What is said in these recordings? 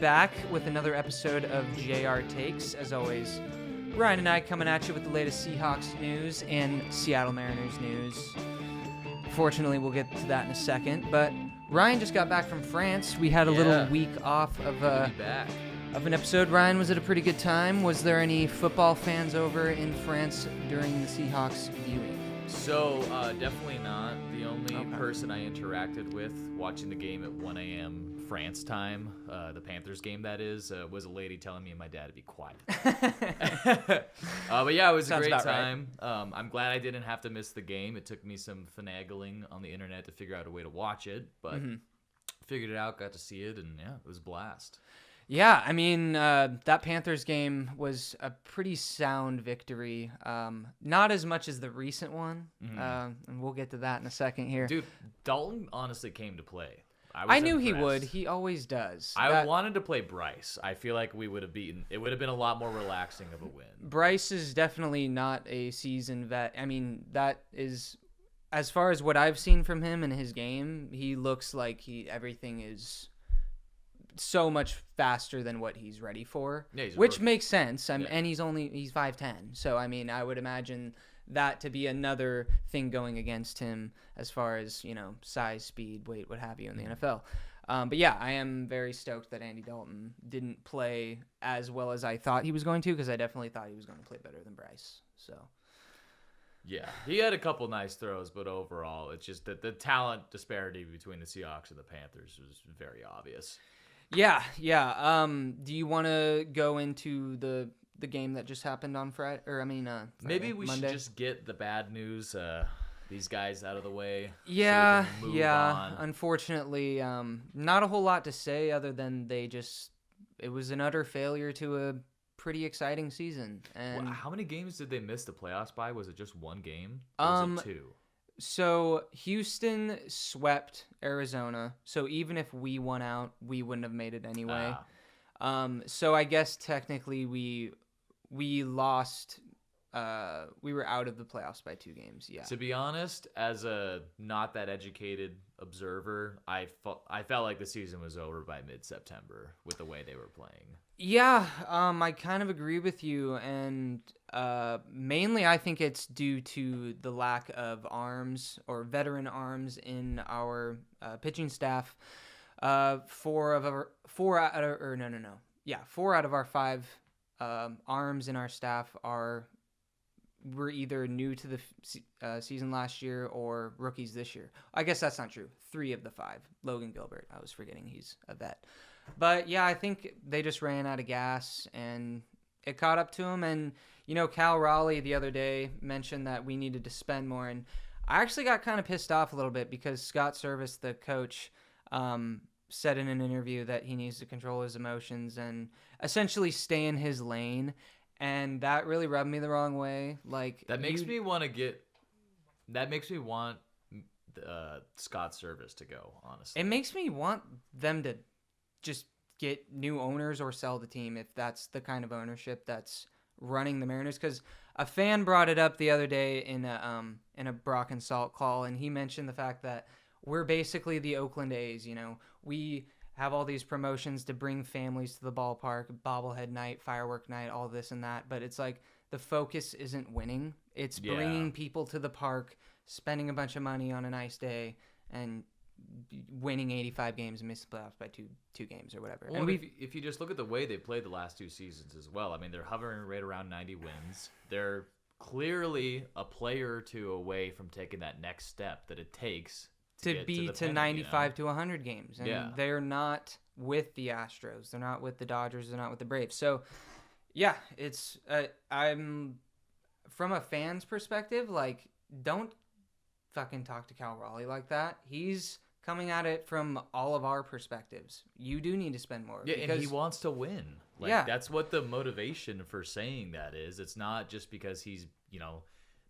back with another episode of JR Takes. As always, Ryan and I coming at you with the latest Seahawks news and Seattle Mariners news. Fortunately, we'll get to that in a second, but Ryan just got back from France. We had a little week off of an episode. Ryan, was it a pretty good time? Was there any football fans over in France during the Seahawks viewing? So, definitely not. The only person I interacted with watching the game at 1 a.m. France time, the Panthers game that is, was a lady telling me and my dad to be quiet. But yeah, it was a great time. Right. I'm glad I didn't have to miss the game. It took me some finagling on the internet to figure out a way to watch it, but figured it out, got to see it, and yeah, it was a blast. Yeah, I mean, that Panthers game was a pretty sound victory. Not as much as the recent one, and we'll get to that in a second here. Dude, Dalton honestly came to play. I knew he would. He always does. I wanted to play Bryce. I feel like we would have beaten. It would have been a lot more relaxing of a win. Bryce is definitely not a seasoned vet. I mean, that is, as far as what I've seen from him in his game, he looks like everything is so much faster than what he's ready for, which makes sense. And he's 5'10", so I mean, I would imagine that to be another thing going against him as far as, you know, size, speed, weight, what have you in the NFL. But yeah, I am very stoked that Andy Dalton didn't play as well as I thought he was going to, because I definitely thought he was going to play better than Bryce. So yeah, he had a couple nice throws, but overall, it's just that the talent disparity between the Seahawks and the Panthers was very obvious. Yeah. Do you want to go into the game that just happened on Friday? Maybe we Monday? should just get the bad news, these guys out of the way. Yeah, so we can move on. Unfortunately, not a whole lot to say other than it was an utter failure to a pretty exciting season. And how many games did they miss the playoffs by? Was it just one game? Or was it two? So Houston swept Arizona. So even if we won out, we wouldn't have made it anyway. So I guess technically we lost. We were out of the playoffs by 2 games. Yeah. To be honest, as a not that educated observer, I felt like the season was over by mid-September with the way they were playing. Yeah, I kind of agree with you, and mainly I think it's due to the lack of arms or veteran arms in our pitching staff. 4 out of our 5 arms in our staff were either new to the season last year or rookies this year. I guess that's not true. 3 of the 5. Logan Gilbert, I was forgetting he's a vet. But yeah, I think they just ran out of gas and it caught up to them. And, you know, Cal Raleigh the other day mentioned that we needed to spend more. And I actually got kind of pissed off a little bit because Scott Service, the coach, said in an interview that he needs to control his emotions and essentially stay in his lane. And that really rubbed me the wrong way. Like, that makes me want Scott Service to go, honestly. It makes me want them to just get new owners or sell the team if that's the kind of ownership that's running the Mariners. Because a fan brought it up the other day in a Brock and Salt call, and he mentioned the fact that we're basically the Oakland A's. You know, we have all these promotions to bring families to the ballpark, bobblehead night, firework night, all this and that. But it's like the focus isn't winning. It's bringing people to the park, spending a bunch of money on a nice day, and winning 85 games and missing the playoffs by two games or whatever. Well, and if you just look at the way they played the last 2 seasons as well, I mean, they're hovering right around 90 wins. They're clearly a player or 2 away from taking that next step that it takes to be to 95 to 100 games. And they're not with the Astros. They're not with the Dodgers. They're not with the Braves. So, yeah, it's I'm from a fan's perspective, like, don't fucking talk to Cal Raleigh like that. He's coming at it from all of our perspectives. You do need to spend more. Yeah, and he wants to win. Like, that's what the motivation for saying that is. It's not just because he's, you know,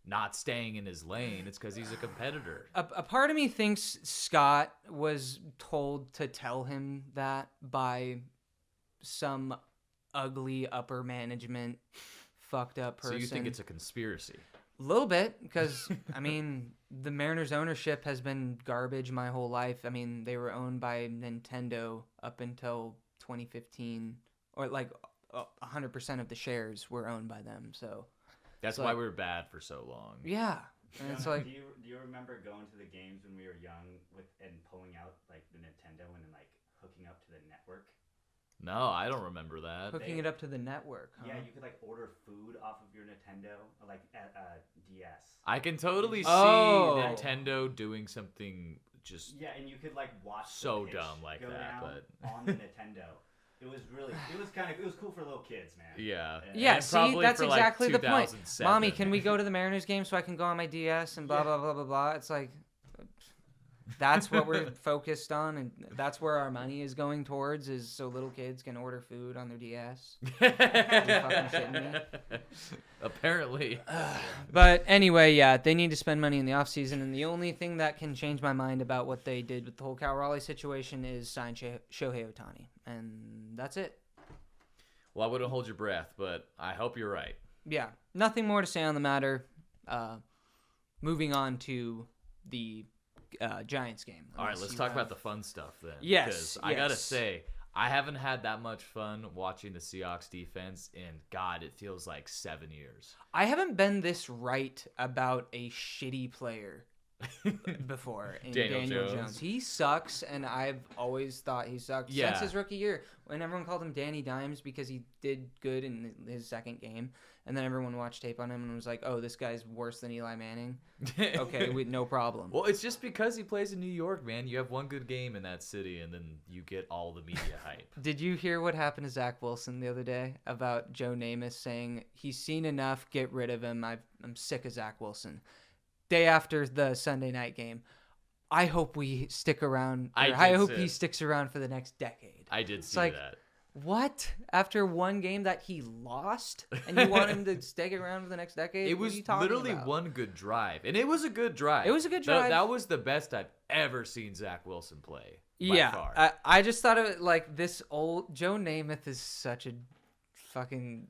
not staying in his lane. It's because he's a competitor. A part of me thinks Scott was told to tell him that by some ugly upper management fucked up person. So you think it's a conspiracy? A little bit, because, I mean, the Mariners ownership has been garbage my whole life. I mean, they were owned by Nintendo up until 2015, or like 100% of the shares were owned by them. So that's why we were bad for so long. Yeah. And it's like, do you remember going to the games when we were young and pulling out like the Nintendo and like hooking up to the network? No, I don't remember that. Hooking it up to the network, huh? Yeah, you could like order food off of your Nintendo, like DS. I can totally see Nintendo doing something just and you could like watch so the pitch dumb like go that, down but on the Nintendo. It was cool for little kids, man. Yeah, see, that's exactly the point. 2007. Mommy, can we go to the Mariners game so I can go on my DS and blah, blah, blah, blah, blah. It's like, that's what we're focused on, and that's where our money is going towards, is so little kids can order food on their DS. Are you fucking shitting me? Apparently. But anyway, yeah, they need to spend money in the offseason, and the only thing that can change my mind about what they did with the whole Cal Raleigh situation is sign Shohei Ohtani, and that's it. Well, I wouldn't hold your breath, but I hope you're right. Yeah, nothing more to say on the matter. Moving on to the Giants game. All right, let's talk about the fun stuff then. Yes, because I gotta say, I haven't had that much fun watching the Seahawks defense in, God, it feels like 7 years. I haven't been this right about a shitty player before in Daniel Jones. He sucks, and I've always thought he sucked since his rookie year, when everyone called him Danny Dimes because he did good in his second game, and then everyone watched tape on him and was like, oh, this guy's worse than Eli Manning. Okay, no problem. Well, it's just because he plays in New York, man. You have one good game in that city, and then you get all the media hype. Did you hear what happened to Zach Wilson the other day about Joe Namath saying, he's seen enough, get rid of him, I'm sick of Zach Wilson? Day after the Sunday night game, I hope we stick around. I hope he sticks around for the next decade. I did see that. What? After one game that he lost, and you want him to stick around for the next decade? It was literally one good drive, and it was a good drive. It was a good drive. That was the best I've ever seen Zach Wilson play. Yeah, far. I just thought of it like this old Joe Namath is such a fucking.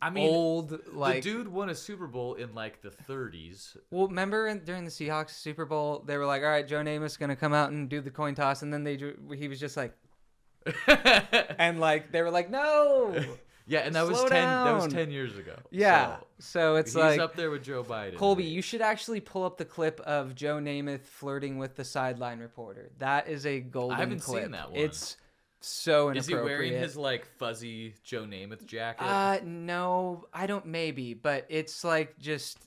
The dude won a Super Bowl in like the 30s. Well, remember during the Seahawks Super Bowl, they were like, "All right, Joe Namath's gonna come out and do the coin toss," and then he was just like, and like they were like, "No." Yeah, and that was 10 years ago. Yeah, so it's he's up there with Joe Biden. Colby, you should actually pull up the clip of Joe Namath flirting with the sideline reporter. That is a golden clip. I haven't seen that one. It's so inappropriate. Is he wearing his like fuzzy Joe Namath jacket? No, I don't. Maybe, but it's like just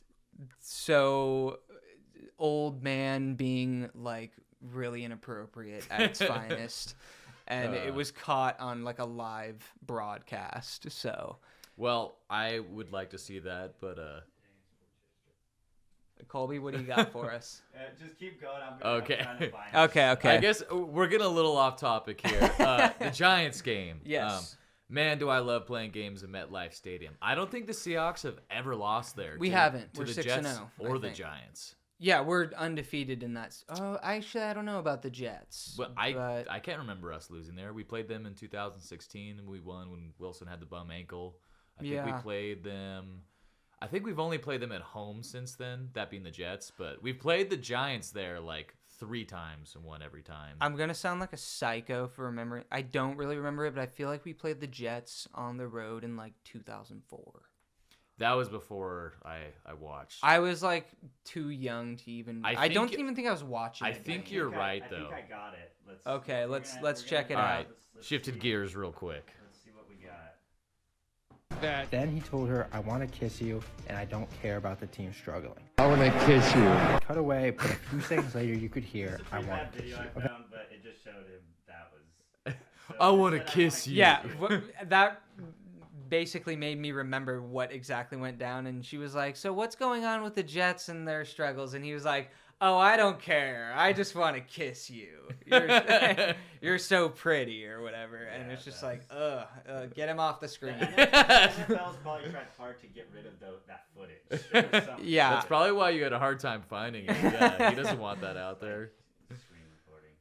so old man being like really inappropriate at its finest, and it was caught on like a live broadcast. So, well, I would like to see that, but Colby, what do you got for us? Just keep going. Okay. Okay. I guess we're getting a little off topic here. The Giants game. Yes. Man, do I love playing games in MetLife Stadium. I don't think the Seahawks have ever lost there. We haven't. We're the 6-0, Jets or the Giants. Yeah, we're undefeated in that. Oh, actually, I don't know about the Jets. But I can't remember us losing there. We played them in 2016, and we won when Wilson had the bum ankle. I think we played them. I think we've only played them at home since then, that being the Jets. But we've played the Giants there like 3 times and won every time. I'm going to sound like a psycho for remembering. I don't really remember it, but I feel like we played the Jets on the road in like 2004. That was before I watched. I was like too young to even. I don't even think I was watching. I think you're right, though. I think I got it. Okay, let's check it out. All right, shifted gears real quick. Let's see what we got. Then he told her, I want to kiss you, and I don't care about the team struggling. I want to kiss you. Cut away, but a few seconds later you could hear, I want to kiss you. I found, but it just showed him that was... So I want to kiss you. Yeah, that basically made me remember what exactly went down, and she was like, so what's going on with the Jets and their struggles? And he was like, oh, I don't care. I just want to kiss you. You're so pretty or whatever. And it's just like, get him off the screen. NFL's probably tried hard to get rid of that footage. Yeah. That's probably why you had a hard time finding it. Yeah, he doesn't want that out there. Screen recording.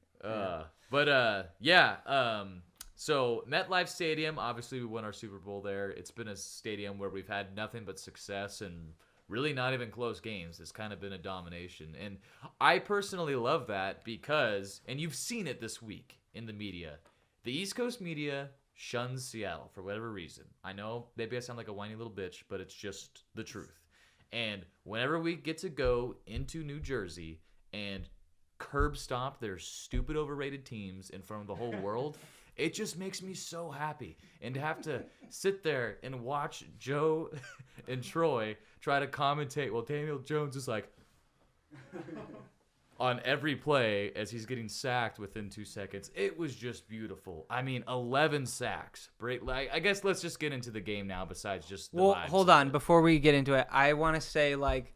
So MetLife Stadium, obviously we won our Super Bowl there. It's been a stadium where we've had nothing but success and really not even close games. It's kind of been a domination. And I personally love that because, and you've seen it this week in the media, the East Coast media shuns Seattle for whatever reason. I know maybe I sound like a whiny little bitch, but it's just the truth. And whenever we get to go into New Jersey and curb stomp their stupid overrated teams in front of the whole world, it just makes me so happy. And to have to sit there and watch Joe and Troy try to commentate while Daniel Jones is like on every play as he's getting sacked within 2 seconds. It was just beautiful. I mean, 11 sacks. I guess let's just get into the game now besides just the vibes hold of on. it. Before we get into it, I want to say, like,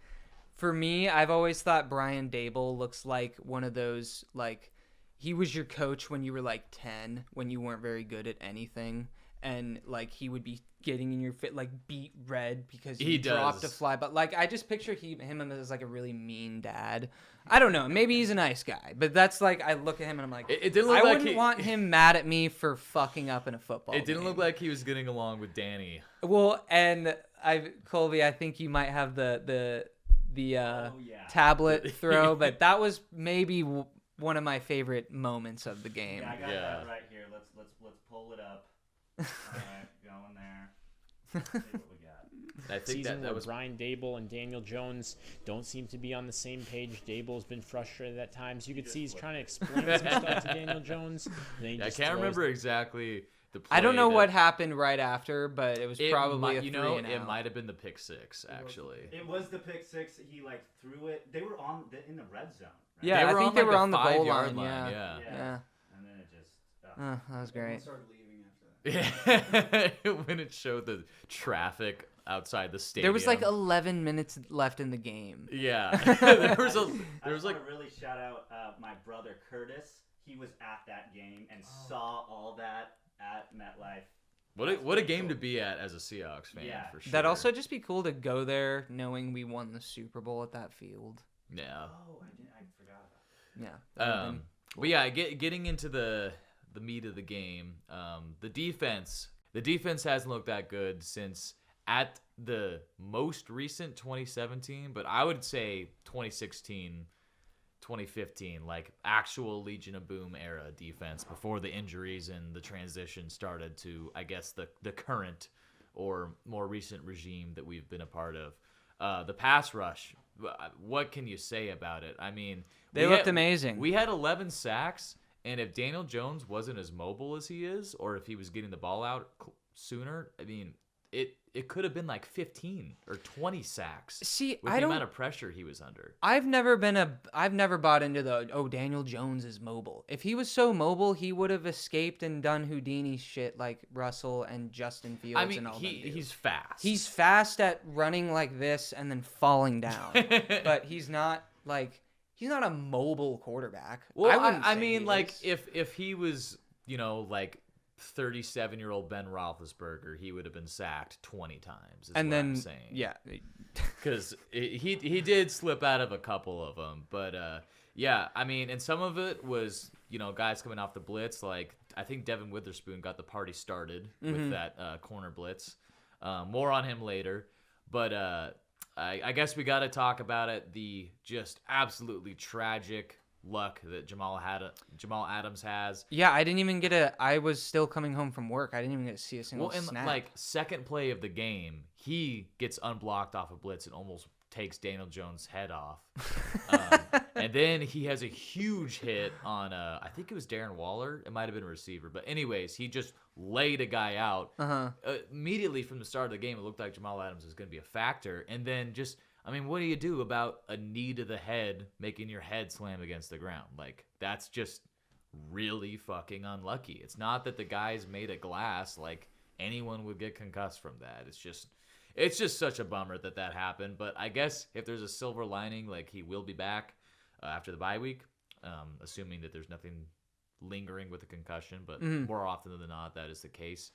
for me, I've always thought Brian Dable looks like one of those, like, he was your coach when you were, like, 10, when you weren't very good at anything. And, like, he would be getting in your fit, like, beat red because he dropped a fly. But, like, I just picture him as, like, a really mean dad. I don't know. Maybe he's a nice guy. But that's, like, I look at him and I'm like, it didn't look I like wouldn't want him mad at me for fucking up in a football It didn't game. look like he was getting along with Danny. Well, and Colby, I think you might have the tablet throw, but that was maybe one of my favorite moments of the game. Yeah, I got that right here. Let's pull it up. All right, going there. Let's see what we got. I think that was Brian Dable and Daniel Jones don't seem to be on the same page. Dable's been frustrated at times. You could see he's trying to explain some stuff to Daniel Jones. I can't remember exactly the play. I don't know what happened right after, but it was probably it might have been the pick six actually. It was the pick six. He like threw it. They were in the red zone. Right? Yeah, I think they were on the goal 5-yard line. Yeah. And then it just. That was great. Started leaving after that. Yeah. When it showed the traffic outside the stadium. There was like 11 minutes left in the game. Yeah. I want to really shout out my brother Curtis. He was at that game and saw all that at MetLife. What a game to be at as a Seahawks fan, for sure. That'd also just be cool to go there knowing we won the Super Bowl at that field. Yeah. Oh, I forgot about that. Yeah. But yeah, getting into the meat of the game, the defense hasn't looked that good since at the most recent 2017, but I would say 2016, 2015, like actual Legion of Boom era defense before the injuries and the transition started to, I guess, the current or more recent regime that we've been a part of. The pass rush, what can you say about it? I mean, they looked amazing. We had 11 sacks, and if Daniel Jones wasn't as mobile as he is, or if he was getting the ball out sooner, I mean, it could have been like 15 or 20 sacks. See, with the amount of pressure he was under. I've never bought into Daniel Jones is mobile. If he was so mobile, he would have escaped and done Houdini shit like Russell and Justin Fields. I mean, and all he's fast. He's fast at running like this and then falling down, but he's not a mobile quarterback. Well, I mean, like if he was, like 37-year-old Ben Roethlisberger, he would have been sacked 20 times. I'm saying. Yeah, because he did slip out of a couple of them, but yeah, I mean, and some of it was guys coming off the blitz. Like I think Devin Witherspoon got the party started with that corner blitz. More on him later, but I guess we got to talk about it. The just absolutely tragic luck that Jamal Adams has. Yeah, I didn't even I was still coming home from work. I didn't even get to see a single snap. Like second play of the game, he gets unblocked off a blitz and almost takes Daniel Jones' head off. And then he has a huge hit on I think it was Darren Waller. It might have been a receiver, but anyways, he just laid a guy out. Immediately from the start of the game, it looked like Jamal Adams was going to be a factor, and then what do you do about a knee to the head making your head slam against the ground? Like, that's just really fucking unlucky. It's not that the guy's made of glass. Like, anyone would get concussed from that. It's just such a bummer that happened. But I guess if there's a silver lining, like, he will be back after the bye week, assuming that there's nothing lingering with the concussion. But more often than not, that is the case.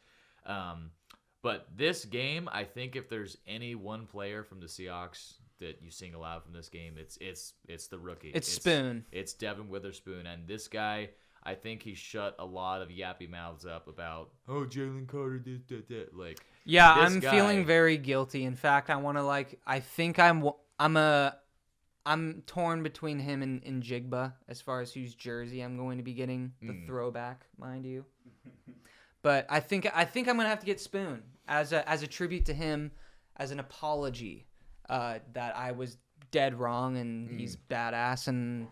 But this game, I think if there's any one player from the Seahawks that you single out from this game, it's the rookie. It's Spoon. It's Devin Witherspoon. And this guy, I think he shut a lot of yappy mouths up about, Jalen Carter did that. Like, yeah, I'm feeling very guilty. In fact, I want to I think I'm torn between him and Jigba as far as whose jersey I'm going to be getting. The throwback, mind you. But I think I'm gonna have to get Spoon as a tribute to him, as an apology that I was dead wrong and he's badass and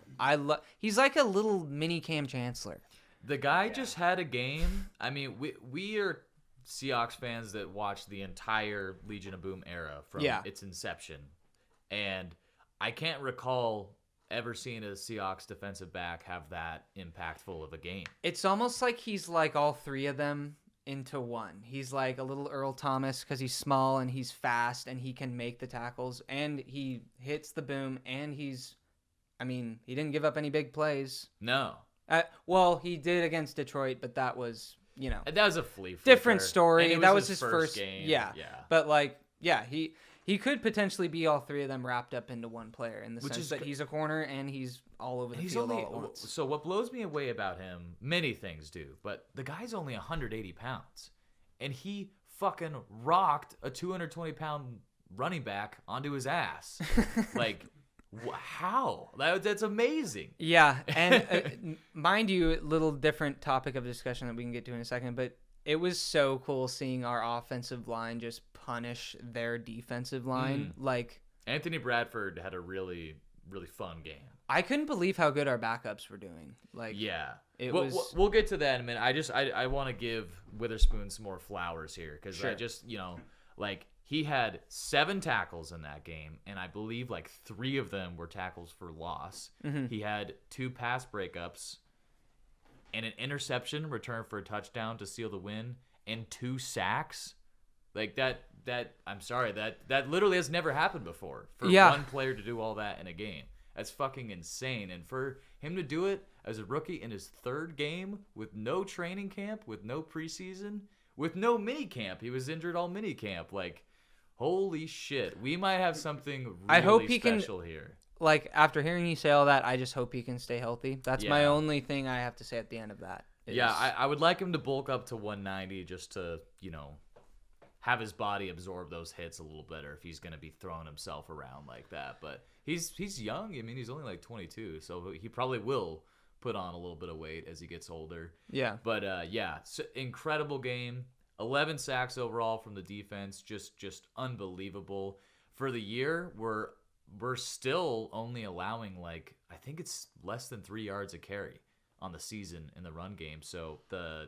he's like a little mini Cam Chancellor. The guy just had a game. I mean, we are Seahawks fans that watched the entire Legion of Boom era from its inception, and I can't recall ever seen a Seahawks defensive back have that impactful of a game. It's almost like he's like all three of them into one. He's like a little Earl Thomas because he's small and he's fast and he can make the tackles and he hits the boom and he didn't give up any big plays. No. Well, he did against Detroit, but that was, that was a flea flicker. Different story. And that was his first game. Yeah. But he could potentially be all three of them wrapped up into one player in the sense that he's a corner and he's all over the field all at once. So what blows me away about him, many things do, but the guy's only 180 pounds, and he fucking rocked a 220-pound running back onto his ass. Like, how? That's amazing. Yeah, and mind you, little different topic of discussion that we can get to in a second, but it was so cool seeing our offensive line just punish their defensive line. Like Anthony Bradford had a really, really fun game. I couldn't believe how good our backups were doing. Like, we'll get to that in a minute. I want to give Witherspoon some more flowers here because I just he had 7 tackles in that game, and I believe like 3 of them were tackles for loss. He had 2 pass breakups and an interception return for a touchdown to seal the win, and 2 sacks. Like that I'm sorry, that literally has never happened before for one player to do all that in a game. That's fucking insane. And for him to do it as a rookie in his 3rd game with no training camp, with no preseason, with no mini camp. He was injured all mini camp. Like, holy shit. We might have something really special here. Like, after hearing you say all that, I just hope he can stay healthy. That's my only thing I have to say at the end of that. I would like him to bulk up to 190 just to, have his body absorb those hits a little better if he's going to be throwing himself around like that. But he's young. I mean, he's only like 22, so he probably will put on a little bit of weight as he gets older. Yeah. But, so incredible game. 11 sacks overall from the defense. Just unbelievable. For the year, we're still only allowing, I think it's less than 3 yards a carry on the season in the run game. So the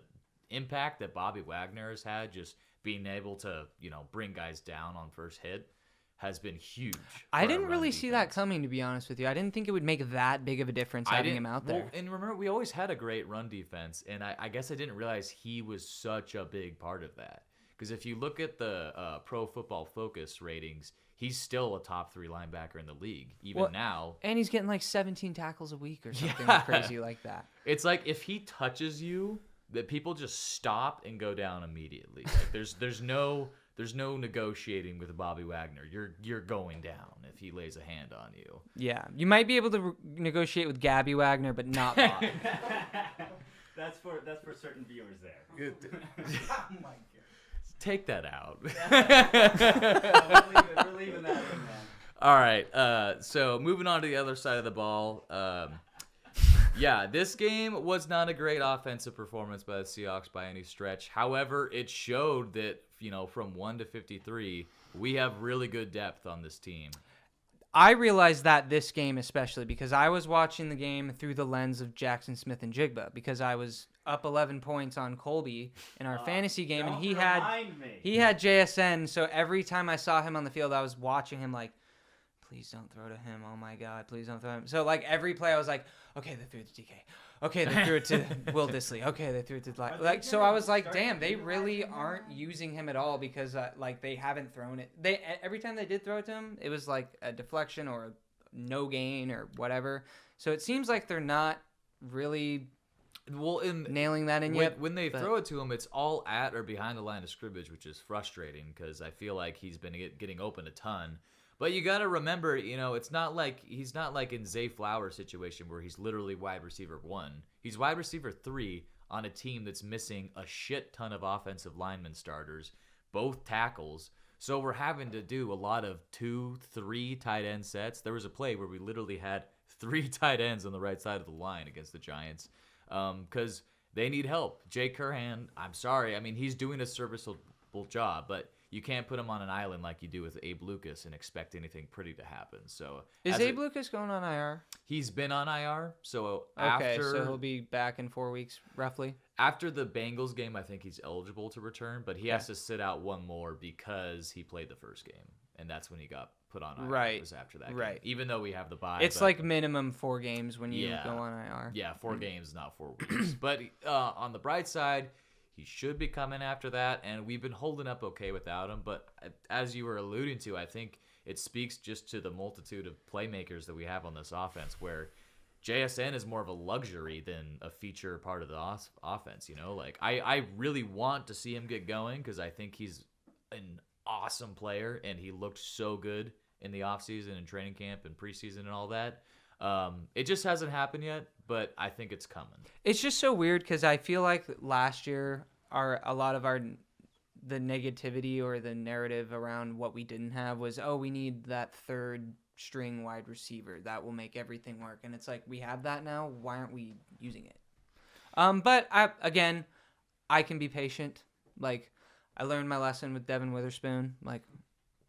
impact that Bobby Wagner has had, just being able to, bring guys down on first hit, has been huge. I didn't really see that coming, to be honest with you. I didn't think it would make that big of a difference having him out there. Well, and remember, we always had a great run defense, and I guess I didn't realize he was such a big part of that. Because if you look at the Pro Football Focus ratings, he's still a top 3 linebacker in the league, now. And he's getting like 17 tackles a week or something crazy like that. It's like if he touches you, that people just stop and go down immediately. Like there's no negotiating with Bobby Wagner. You're going down if he lays a hand on you. Yeah, you might be able to negotiate with Gabby Wagner, but not Bob. That's for certain viewers there. Oh my God. Take that out. We're leaving that in, man. All right. So moving on to the other side of the ball. This game was not a great offensive performance by the Seahawks by any stretch. However, it showed that, from 1 to 53, we have really good depth on this team. I realized that this game especially because I was watching the game through the lens of Jackson Smith and Jigba because I was up 11 points on Colby in our fantasy game, and he had JSN. So every time I saw him on the field, I was watching him like, please don't throw to him. Oh my God, please don't throw him. So like every play, I was like, okay, they threw it to DK. Okay, they threw it to Will Disley. Okay, they threw it to So I was like, damn, they really aren't using him at all because they haven't thrown it. Every time they did throw it to him, it was like a deflection or a no gain or whatever. So it seems like they're not really nailing that in yet. When they throw it to him, it's all at or behind the line of scrimmage, which is frustrating because I feel like he's been getting open a ton. But you got to remember, it's not like he's not like in Zay Flowers' situation where he's literally wide receiver 1. He's wide receiver 3 on a team that's missing a shit ton of offensive lineman starters, both tackles. So we're having to do a lot of 2-3 tight end sets. There was a play where we literally had 3 tight ends on the right side of the line against the Giants because they need help. Jay Curhan, I'm sorry. I mean, he's doing a serviceable job, but you can't put him on an island like you do with Abe Lucas and expect anything pretty to happen. So is Abe Lucas going on IR? He's been on IR. So okay, so he'll be back in 4 weeks, roughly. After the Bengals game, I think he's eligible to return, but he has to sit out one more because he played the first game, and that's when he got put on IR. Right. Was after that game. Right. Even though we have the bye. It's like minimum 4 games when you go on IR. Yeah, 4 games, not 4 weeks. But on the bright side, he should be coming after that, and we've been holding up okay without him. But as you were alluding to, I think it speaks just to the multitude of playmakers that we have on this offense, where JSN is more of a luxury than a feature part of the offense. You know, like I really want to see him get going because I think he's an awesome player, and he looked so good in the offseason and training camp and preseason and all that. It just hasn't happened yet, but I think it's coming. It's just so weird because I feel like last year a lot of the negativity or the narrative around what we didn't have was, oh, we need that third string wide receiver that will make everything work, and it's like we have that now. Why aren't we using it? But I can be patient. Like I learned my lesson with Devin Witherspoon. Like,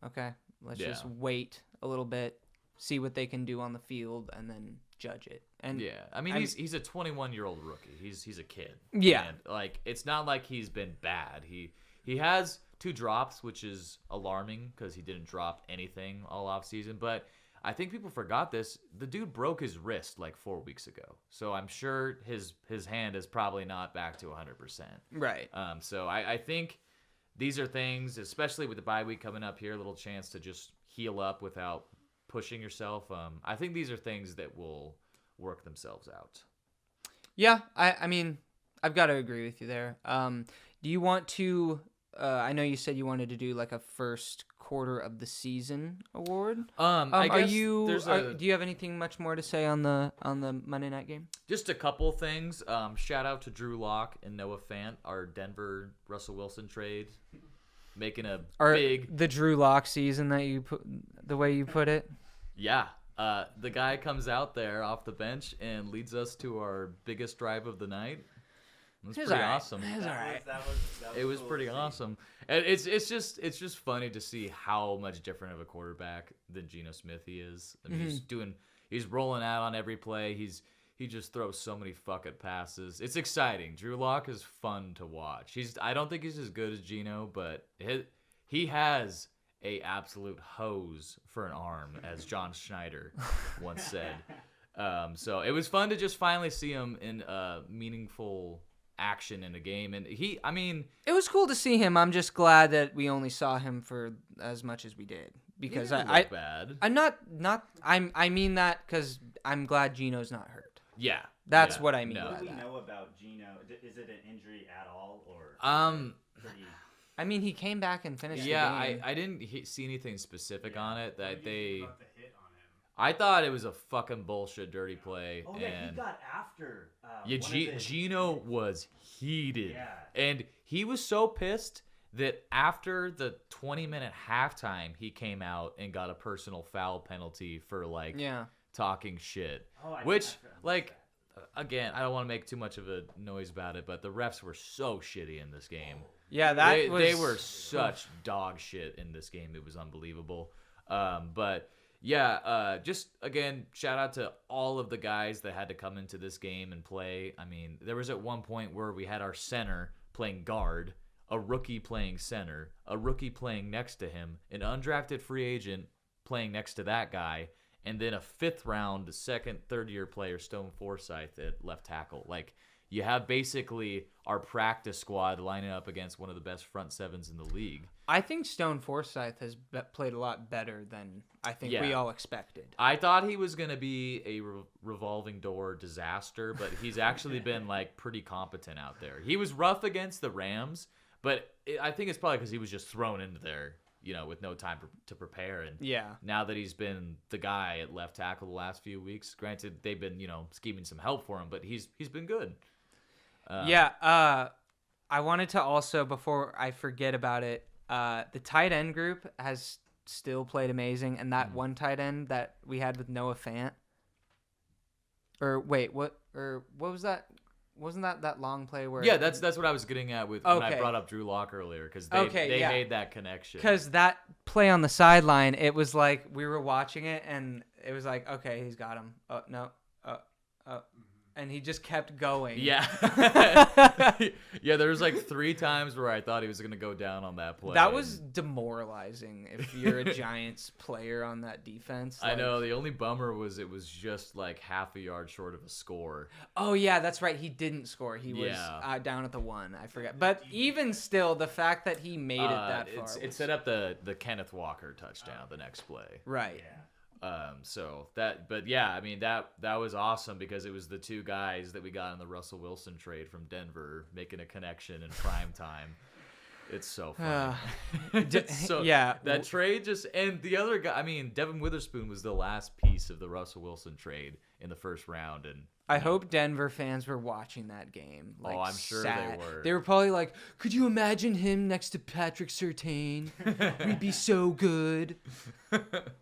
okay, let's just wait a little bit, see what they can do on the field, and then judge it. And yeah, I mean, he's a 21-year-old rookie. He's a kid. Yeah, and like it's not like he's been bad. He has 2 drops, which is alarming because he didn't drop anything all offseason. But I think people forgot this. The dude broke his wrist like 4 weeks ago, so I'm sure his hand is probably not back to 100%. Right. So I think these are things, especially with the bye week coming up here, a little chance to just heal up without pushing yourself. I think these are things that will work themselves out. Yeah, I mean, I've got to agree with you there. Do you want to? I know you said you wanted to do like a first quarter of the season award. I guess do you have anything much more to say on the Monday night game? Just a couple things. Shout out to Drew Lock and Noah Fant, our Denver Russell Wilson trade, making the Drew Lock season that you put the way you put it. Yeah. The guy comes out there off the bench and leads us to our biggest drive of the night. It was pretty awesome. It was pretty awesome. And it's just funny to see how much different of a quarterback than Geno Smith he is. I mean, he's rolling out on every play. He just throws so many fucking passes. It's exciting. Drew Lock is fun to watch. I don't think he's as good as Geno, but he has a absolute hose for an arm, as John Schneider once said. So it was fun to just finally see him in meaningful action in a game, and it was cool to see him. I'm just glad that we only saw him for as much as we did, because I mean that because I'm glad Geno's not hurt. Yeah, that's what I mean. What do we know about Geno? Is it an injury at all, or pretty... I mean, he came back and finished. Yeah, the game. I didn't see anything specific on it that they. I thought it was a fucking bullshit dirty play. Oh yeah, he got after. Geno was heated, yeah. And he was so pissed that after the 20-minute halftime, he came out and got a personal foul penalty for talking shit. Again, I don't want to make too much of a noise about it, but the refs were so shitty in this game. Yeah, they were such dog shit in this game. It was unbelievable. But yeah, just again, shout out to all of the guys that had to come into this game and play. I mean, there was at one point where we had our center playing guard, a rookie playing center, a rookie playing next to him, an undrafted free agent playing next to that guy, and then a 5th round, second, third-year player, Stone Forsythe, at left tackle. Like, you have basically our practice squad lining up against one of the best front sevens in the league. I think Stone Forsythe has played a lot better than I think we all expected. I thought he was going to be a revolving door disaster, but he's actually been pretty competent out there. He was rough against the Rams, but I think it's probably because he was just thrown into there, with no time to prepare. And now that he's been the guy at left tackle the last few weeks, granted they've been scheming some help for him, but he's been good. I wanted to also, before I forget about it, the tight end group has still played amazing, and that one tight end that we had with Noah Fant. Or wait, what was that? wasn't that long play where? Yeah, that's what I was getting at with when I Okay. brought up Drew Lock earlier because they yeah. made that connection. Because that play on the sideline, it was like we were watching it, and it was like, okay, he's got him. Oh no, and he just kept going. Yeah, yeah. There was like 3 times where I thought he was gonna go down on that play. That was demoralizing if you're a Giants player on that defense. I know. The only bummer was it was just like half a yard short of a score. Oh yeah, that's right. He didn't score. He was down at the 1. I forget. But even still, the fact that he made it that far, it set up the Kenneth Walker touchdown the next play. Right. Yeah. But yeah, I mean that was awesome because it was the 2 guys that we got in the Russell Wilson trade from Denver making a connection in prime time. It's so funny. That trade just, and the other guy, I mean, Devin Witherspoon was the last piece of the Russell Wilson trade in the first round, and I hope Denver fans were watching that game. Like, I'm sure sad. they were. They were probably like, could you imagine him next to Patrick Surtain? We'd be so good.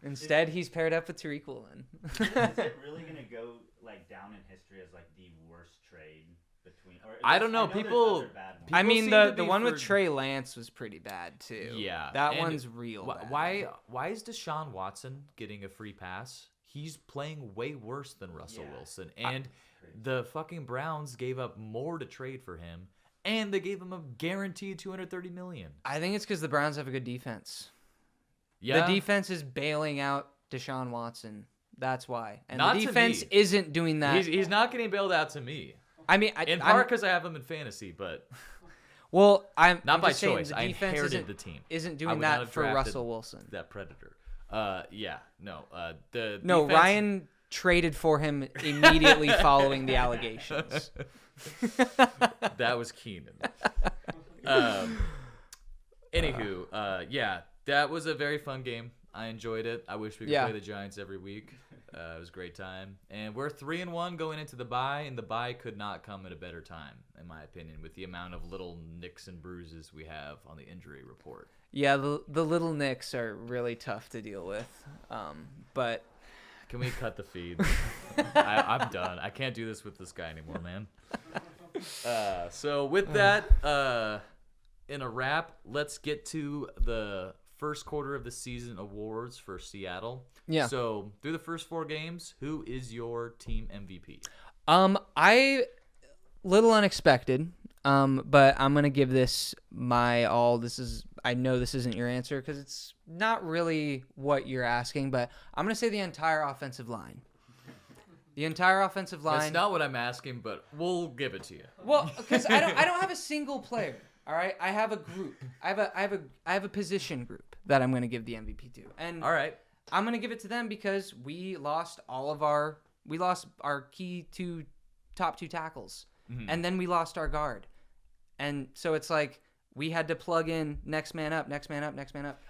Instead, he's paired up with Tariq Woolen. Is it really going to go like down in history as like the worst trade between? Or I don't know. there's People- other bad ones. I mean, seem the to be one with for- Trey Lance was pretty bad, too. Yeah, That and one's real bad. Why is Deshaun Watson getting a free pass? He's playing way worse than Russell Wilson, and the fucking Browns gave up more to trade for him, and they gave him a guaranteed $230 million. I think it's because the Browns have a good defense. Yeah, The defense is bailing out Deshaun Watson. That's why. And Not the to defense me. isn't doing that. he's not getting bailed out to me. I mean, In part because I have him in fantasy, but well, I'm not I'm by just saying choice. the I defense inherited the team. isn't I doing would not that have for drafted Russell Wilson. that predator. The No, defense- Ryan traded for him immediately following the allegations. That was Keenan. Anywho, yeah, that was a very fun game. I enjoyed it. I wish we could play the Giants every week. It was a great time. And we're 3-1 going into the bye, and the bye could not come at a better time, in my opinion, with the amount of little nicks and bruises we have on the injury report. Yeah, the little nicks are really tough to deal with. But Can we cut the feed? I'm done. I can't do this with this guy anymore, man. So with that, in a wrap, let's get to the first quarter of the season awards for Seattle. Yeah. So through the first 4 games, who is your team MVP? I little unexpected. But I'm gonna give this my all. I know this isn't your answer because it's not really what you're asking, but I'm gonna say the entire offensive line. The entire offensive line. That's not what I'm asking, but we'll give it to you. Well, because I don't have a single player. All right, I have a group. I have a position group that I'm gonna give the MVP to, and All right. I'm gonna give it to them because we lost our key top 2 tackles, and then we lost our guard, and so it's like we had to plug in next man up.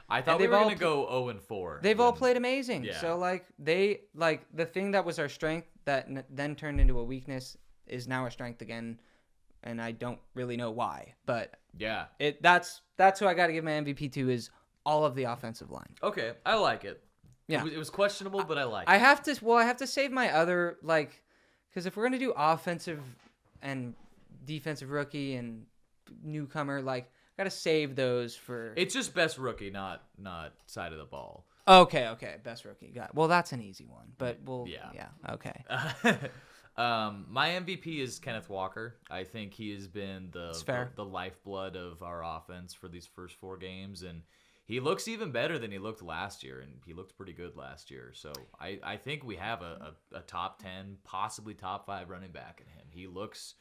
I thought we were gonna go 0-4. They've all played amazing. Yeah. So the thing that was our strength that then turned into a weakness is now our strength again, and I don't really know why, but Yeah. that's who I got to give my MVP to is all of the offensive line. Okay, I like it. Yeah. It was questionable, but I like it. I have to save my other because if we're gonna do offensive and defensive rookie and newcomer, I gotta save those for. It's just best rookie, not side of the ball. Okay, best rookie. Well, that's an easy one, but Yeah. Okay. My MVP is Kenneth Walker. I think he has been the lifeblood of our offense for these first 4 games, and he looks even better than he looked last year, and he looked pretty good last year. So I think we have a top 10, possibly top 5 running back in him. He looks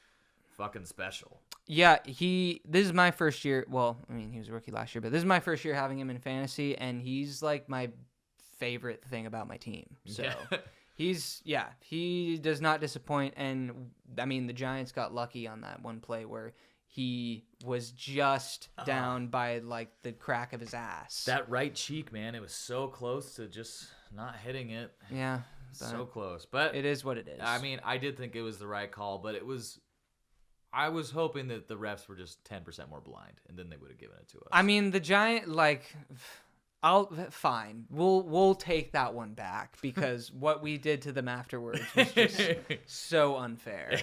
fucking special. Yeah, this is my first year. Well, I mean, he was a rookie last year, but this is my first year having him in fantasy, and he's like my favorite thing about my team. So he does not disappoint. And I mean, the Giants got lucky on that one play where he was just down by the crack of his ass. That right cheek, man, it was so close to just not hitting it. Yeah. So close. But it is what it is. I mean, I did think it was the right call, but I was hoping that the refs were just 10% more blind, and then they would have given it to us. I mean, the Giant, fine. We'll take that one back because what we did to them afterwards was just so unfair.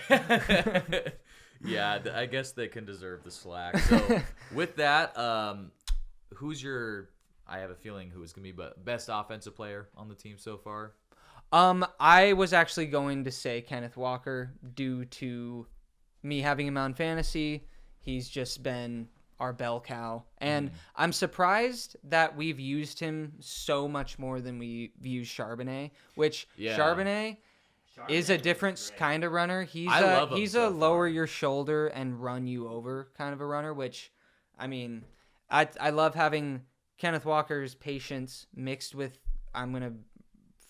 Yeah, I guess they can deserve the slack. So with that, who's your? I have a feeling who is gonna be best offensive player on the team so far. I was actually going to say Kenneth Walker due to me having him on fantasy. He's just been our bell cow. And I'm surprised that we've used him so much more than we've used Charbonnet, which Charbonnet is a different kind of runner. He's a lower your shoulder and run you over kind of a runner, which, I mean, I love having Kenneth Walker's patience mixed with I'm going to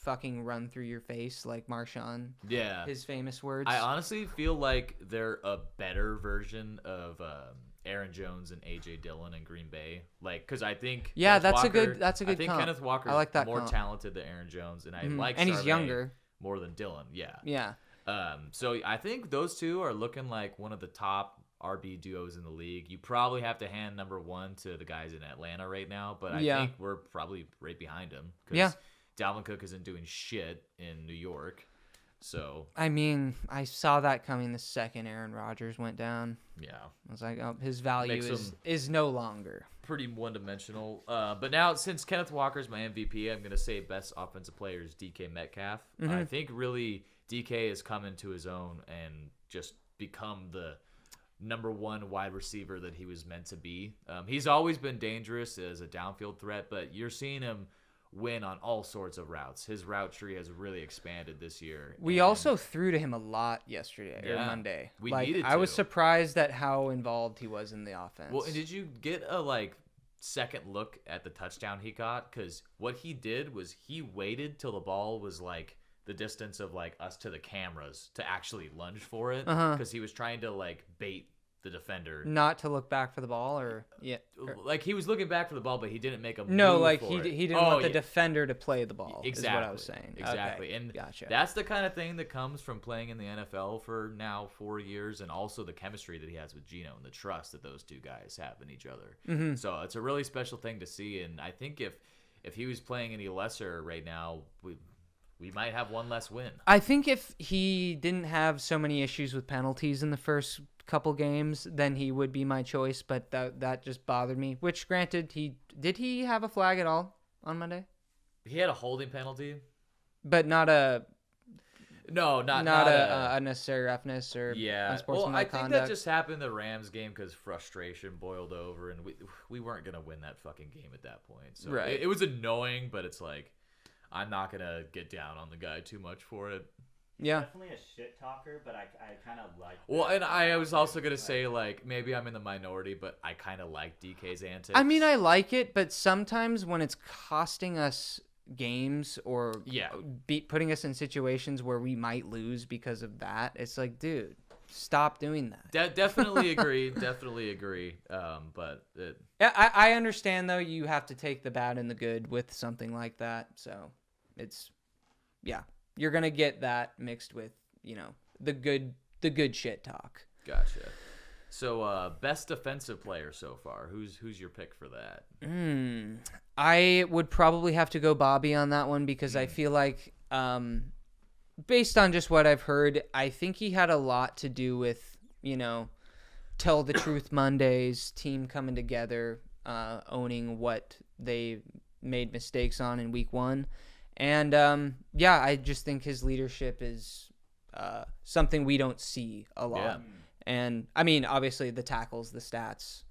fucking run through your face like Marshawn. Yeah. His famous words. I honestly feel like they're a better version of Aaron Jones and A.J. Dillon in Green Bay. Like, because I think that's a good I think comp. Kenneth Walker's I like that more comp. talented than Aaron Jones, and I like and he's Charbonnet younger more than Dillon. Yeah. Yeah. So I think those two are looking like one of the top RB duos in the league. You probably have to hand number one to the guys in Atlanta right now, but I think we're probably right behind them. Yeah. Dalvin Cook isn't doing shit in New York. So I mean, I saw that coming the second Aaron Rodgers went down. yeah, I was like, oh, his value is no longer. Pretty one-dimensional. But now, since Kenneth Walker's my MVP, I'm going to say best offensive player is DK Metcalf. I think really DK has come into his own and just become the number one wide receiver that he was meant to be. He's always been dangerous as a downfield threat, but you're seeing him win on all sorts of routes. His route tree has really expanded this year. We also threw to him a lot yesterday or Monday. We needed to. I was surprised at how involved he was in the offense. Well, and did you get a second look at the touchdown he got? Because what he did was he waited till the ball was like the distance of like us to the cameras to actually lunge for it, because he was trying to like bait the defender not to look back for the ball, like he was looking back for the ball, but he didn't make a move. No, like for he didn't want the defender to play the ball. Exactly, is what I was saying. Exactly, Okay. and Gotcha. that's the kind of thing that comes from playing in the NFL for now 4 years, and also the chemistry that he has with Geno and the trust that those two guys have in each other. So it's a really special thing to see, and I think if he was playing any lesser right now, we might have one less win. I think if he didn't have so many issues with penalties in the first couple games, then he would be my choice, but that just bothered me, which granted, did he have a flag at all on Monday? He had a holding penalty, but not a not a unnecessary roughness or unsportsmanlike I think conduct. that just happened in the Rams game because frustration boiled over, and we weren't gonna win that fucking game at that point. So it was annoying, but it's like I'm not gonna get down on the guy too much for it. Yeah, definitely a shit talker, but I kind of like. Well, and I was also gonna say like maybe I'm in the minority, but I kind of like DK's antics. I mean, I like it, but sometimes when it's costing us games or putting us in situations where we might lose because of that, it's like, dude, stop doing that. Definitely agree. Definitely agree. But I understand though. You have to take the bad and the good with something like that. So it's you're gonna get that mixed with the good shit talk. Gotcha. So best defensive player so far. Who's your pick for that? I would probably have to go Bobby on that one because I feel like based on just what I've heard, I think he had a lot to do with Tell the Truth Mondays, team coming together, owning what they made mistakes on in week 1. And, I just think his leadership is something we don't see a lot. Yeah. And, I mean, obviously the tackles, the stats,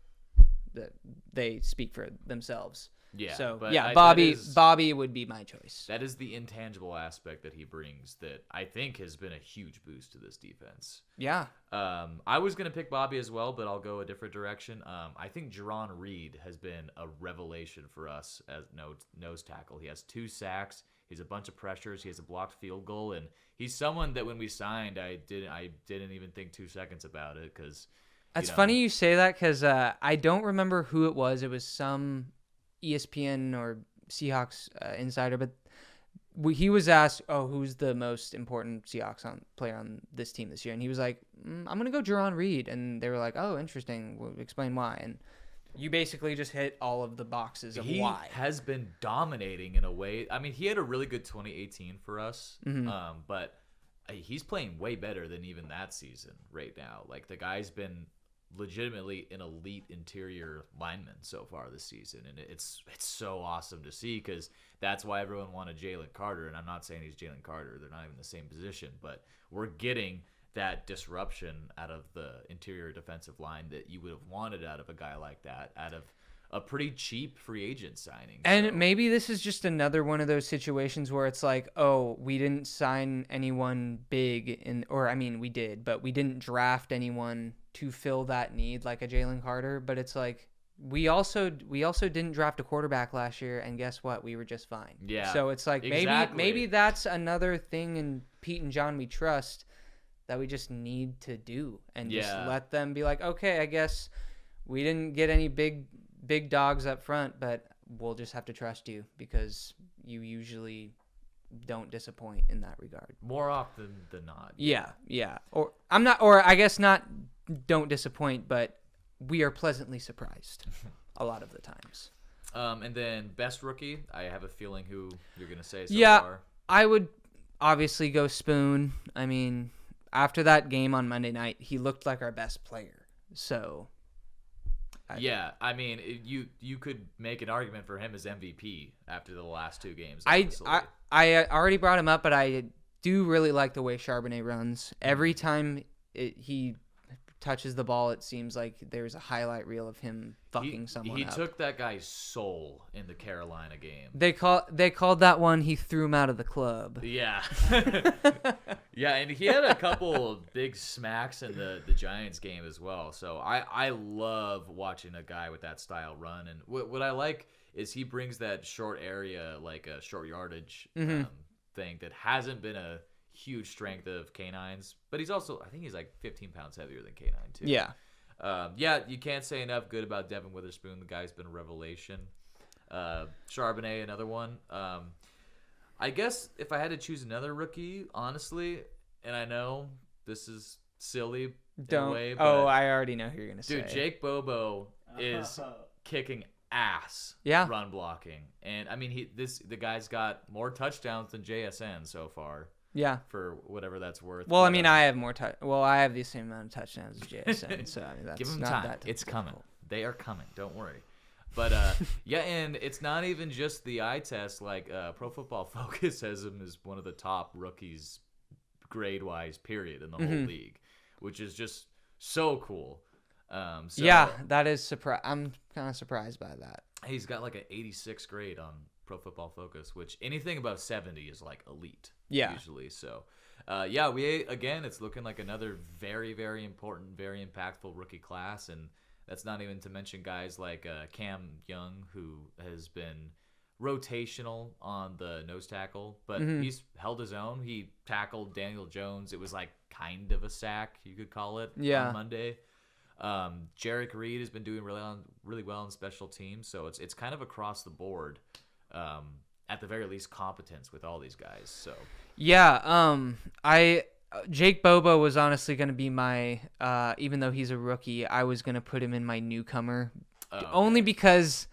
they speak for themselves. Yeah. So, but Bobby would be my choice. That is the intangible aspect that he brings that I think has been a huge boost to this defense. Yeah. I was going to pick Bobby as well, but I'll go a different direction. I think Jerron Reed has been a revelation for us as nose tackle. He has 2 sacks. He has a bunch of pressures. He has a blocked field goal, and he's someone that when we signed, I didn't even think 2 seconds about it because. It's funny you say that because I don't remember who it was. It was some ESPN or Seahawks insider, but he was asked, who's the most important Seahawks player on this team this year? And he was like, I'm going to go Jerron Reed. And they were like, oh, interesting. Well, explain why. And you basically just hit all of the boxes of why. He has been dominating in a way. I mean, he had a really good 2018 for us, but he's playing way better than even that season right now. Like, the guy's been legitimately an elite interior lineman so far this season, and it's so awesome to see, because that's why everyone wanted Jalen Carter. And I'm not saying he's Jalen Carter, they're not even the same position, but we're getting that disruption out of the interior defensive line that you would have wanted out of a guy like that, out of a pretty cheap free agent signing. And maybe this is just another one of those situations where it's like, oh, we didn't sign anyone big, we did, but we didn't draft anyone to fill that need like a Jalen Carter. But it's like, we also didn't draft a quarterback last year, and guess what? We were just fine. Yeah. So it's like, exactly. maybe that's another thing in Pete and John we trust that we just need to do, and just let them be like, okay, I guess we didn't get any big dogs up front, but we'll just have to trust you, because you usually don't disappoint in that regard. More often than not. Yeah. Or I guess not don't disappoint, but we are pleasantly surprised a lot of the times. And then best rookie, I have a feeling who you're going to say so far. I would obviously go Spoon. I mean, after that game on Monday night, he looked like our best player. So I mean, you could make an argument for him as MVP after the last two games. I already brought him up, but I do really like the way Charbonnet runs. Every time he touches the ball, it seems like there's a highlight reel of him fucking someone up. He took that guy's soul in the Carolina game. They called that one, he threw him out of the club. Yeah. Yeah, and he had a couple of big smacks in the Giants game as well. So I love watching a guy with that style run. And what I like is he brings that short area, like a short yardage thing that hasn't been a huge strength of K9's, but he's also, I think he's like 15 pounds heavier than K9 too. Yeah. You can't say enough good about Devin Witherspoon. The guy's been a revelation. Charbonnet, another one. I guess if I had to choose another rookie, honestly, and I know this is silly in a way, but I already know who you're gonna say. Dude, Jake Bobo is kicking ass run blocking, and I mean the guy's got more touchdowns than JSN so far. Yeah. For whatever that's worth. Well, I mean, I have I have the same amount of touchdowns as JSN, so I mean, that's give him not time. that It's coming. They are coming. Don't worry. But and it's not even just the eye test. Like Pro Football Focus has him as one of the top rookies, grade-wise, period, in the whole league, which is just so cool. That is I'm kind of surprised by that. He's got like an 86 grade on Pro Football Focus, which anything above 70 is like elite. Usually. So it's looking like another very, very important, very impactful rookie class, and that's not even to mention guys like Cam Young, who has been rotational on the nose tackle, but he's held his own. He tackled Daniel Jones. It was like kind of a sack, you could call it, on Monday. Jarek Reed has been doing really well on special teams, so it's kind of across the board. At the very least, competence with all these guys. So Jake Bobo was honestly going to be my even though he's a rookie, I was going to put him in my newcomer, only because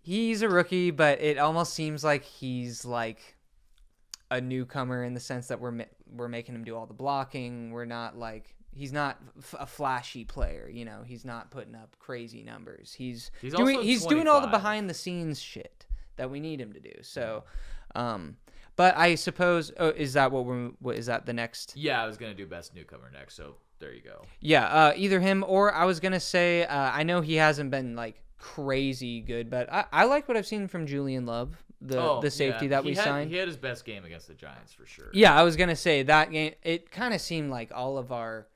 he's a rookie, but it almost seems like he's like a newcomer in the sense that we're making him do all the blocking. We're not like, he's not a flashy player, you know. He's not putting up crazy numbers. He's doing all the behind the scenes shit that we need him to do. So, but I suppose, is that is that the next? Yeah, I was going to do best newcomer next, so there you go. Yeah, either him or I was going to say, I know he hasn't been like crazy good, but I like what I've seen from Julian Love, the safety that we signed. He had his best game against the Giants for sure. Yeah, I was going to say that game, it kind of seemed like all of our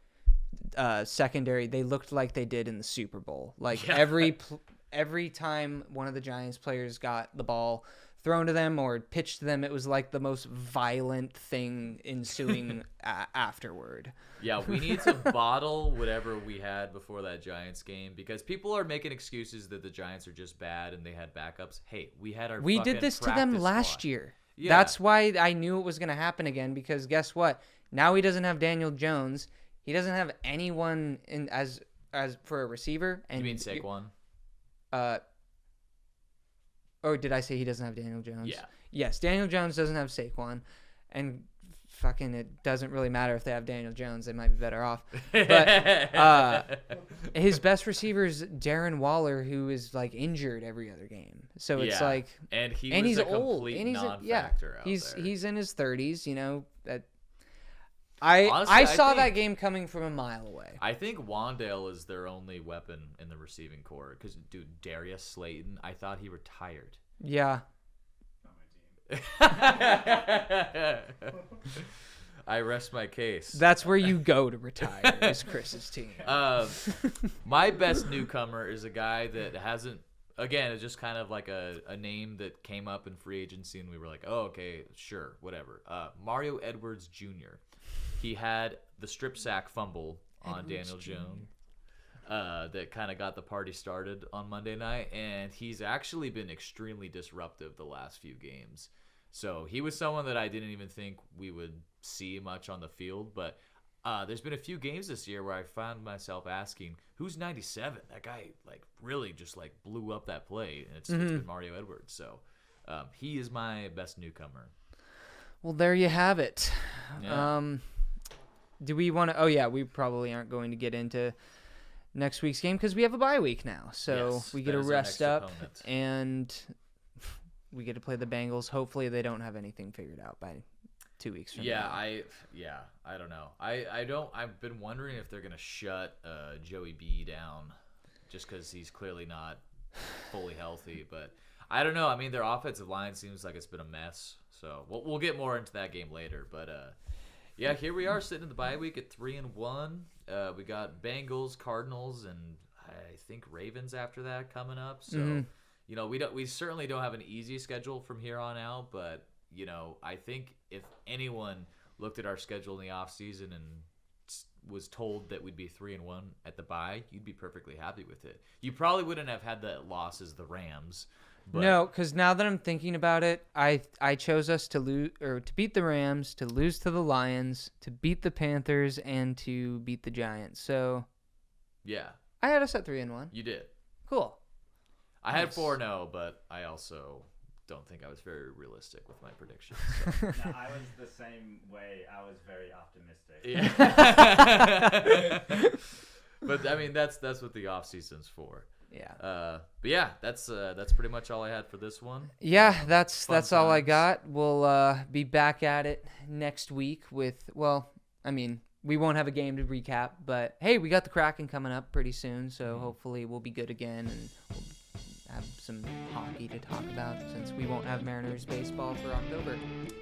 secondary, they looked like they did in the Super Bowl. Like every time one of the Giants players got the ball thrown to them or pitched to them, it was like the most violent thing ensuing afterward. Yeah, we need to bottle whatever we had before that Giants game, because people are making excuses that the Giants are just bad and they had backups. Hey, we did this to them last year. Yeah. That's why I knew it was going to happen again, because guess what? Now he doesn't have Daniel Jones. He doesn't have anyone in as for a receiver. And you mean Saquon? Or did I say he doesn't have Daniel Jones? Yeah. Yes, Daniel Jones doesn't have Saquon. And fucking it doesn't really matter if they have Daniel Jones. They might be better off. But his best receiver is Darren Waller, who is like injured every other game. So it's like, and he's a old, complete and non-factor out he's there. he's in his 30s. You know that. Honestly, I saw that game coming from a mile away. I think Wandale is their only weapon in the receiving core. Because, dude, Darius Slayton, I thought he retired. Yeah. I rest my case. That's where you go to retire, is Chris's team. My best newcomer is a guy that hasn't, again, it's just kind of like a name that came up in free agency, and we were like, oh, okay, sure, whatever. Mario Edwards Jr. He had the strip sack fumble on Daniel Jones that kind of got the party started on Monday night, and he's actually been extremely disruptive the last few games. So he was someone that I didn't even think we would see much on the field, but there's been a few games this year where I found myself asking, who's 97? That guy like really just like blew up that play, and it's been Mario Edwards. So he is my best newcomer. Well, there you have it. Yeah. Do we want to? Oh yeah, we probably aren't going to get into next week's game because we have a bye week now, so Yes, we get to that is our rest next up opponent. and we get to play the Bengals. Hopefully, they don't have anything figured out by 2 weeks from now. I don't know. I've been wondering if they're gonna shut Joey B down, just because he's clearly not fully healthy. But I don't know. I mean, their offensive line seems like it's been a mess. So we'll get more into that game later. But yeah, here we are sitting in the bye week at 3-1. We got Bengals, Cardinals, and I think Ravens after that coming up. So you know, we certainly don't have an easy schedule from here on out. But you know, I think if anyone looked at our schedule in the offseason and was told that we'd be 3-1 at the bye, you'd be perfectly happy with it. You probably wouldn't have had that loss as the Rams. But No, because now that I'm thinking about it, I chose us to lose or to beat the Rams, to lose to the Lions, to beat the Panthers, and to beat the Giants. So yeah, I had us at 3-1. you did. Cool. I had Nice. 4-0, but I also don't think I was very realistic with my predictions. So. No, I was the same way. I was very optimistic. Yeah. But I mean, that's what the off season's for. Yeah. But yeah, that's pretty much all I had for this one. Yeah, that's Fun all I times. got. We'll be back at it next week with, well, I mean, we won't have a game to recap, but hey, we got the Kraken coming up pretty soon, so hopefully we'll be good again and we'll have some hockey to talk about since we won't have Mariners baseball for October.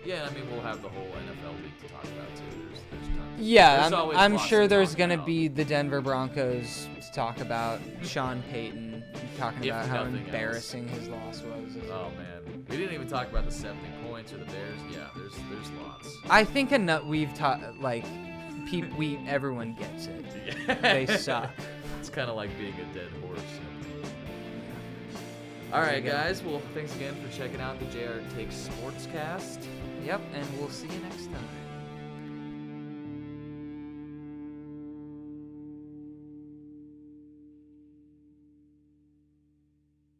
Yeah, I mean, we'll have the whole NFL week to talk about too. There's tons. Yeah, There's always I'm lots sure to there's talk going to about. be the Denver Broncos to talk about, Sean Payton talking If about how nothing else. embarrassing his loss was. Oh man, we didn't even talk about the 70 points or the Bears. Yeah, there's lots. I think we've taught, like, everyone gets it. They suck. It's kind of like being a dead horse. All right, guys. Well, thanks again for checking out the JR Takes Sportscast. Yep, and we'll see you next time.